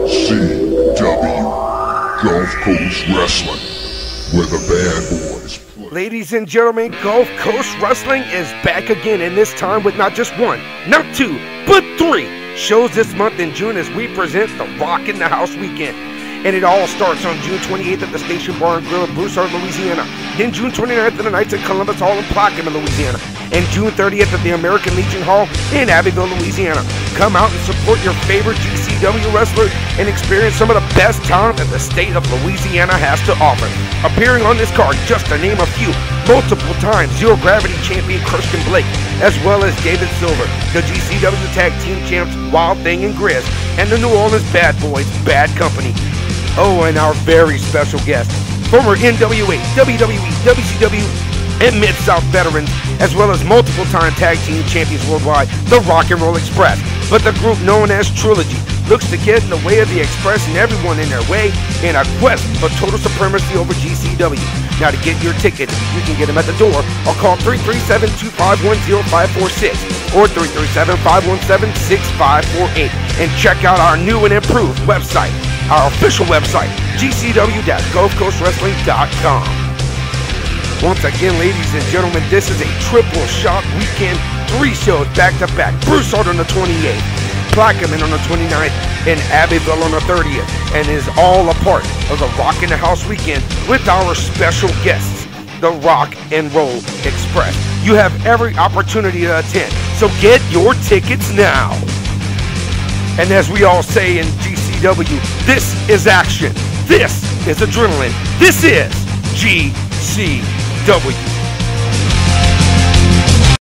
GCW Gulf Coast Wrestling, where the bad boys play. Ladies and gentlemen, Gulf Coast Wrestling is back again, and this time with not just one, not two, but three shows this month in June as we present the Rock in the House Weekend. And it all starts on June 28th at the Station Bar and Grill in Broussard, Louisiana. Then June 29th at the Knights at Columbus Hall in Plaquemine, Louisiana. And June 30th at the American Legion Hall in Abbeville, Louisiana. Come out and support your favorite GCW wrestler and experience some of the best talent that the state of Louisiana has to offer. Appearing on this card, just to name a few, multiple times Zero Gravity champion Christian Blake, as well as David Silver, the GCW Tag Team Champs Wild Thing and Grizz, and the New Orleans Bad Boys Bad Company. Oh, and our very special guest, former NWA, WWE, WCW, and Mid-South veterans, as well as multiple-time tag team champions worldwide, the Rock and Roll Express. But the group known as Trilogy looks to get in the way of the Express and everyone in their way in a quest for total supremacy over GCW. Now, to get your tickets, you can get them at the door or call 337-251-0546 or 337-517-6548 and check out our new and improved website, our official website, gcw-gulfcoastwrestling.com. Once again, ladies and gentlemen, this is a triple shot weekend, 3 shows back-to-back. Broussard on the 28th, Plaquemine on the 29th, and Abbeville on the 30th, and is all a part of the Rock in the House Weekend with our special guests, the Rock and Roll Express. You have every opportunity to attend, so get your tickets now. And as we all say in GCW, this is action, this is adrenaline, this is GCW.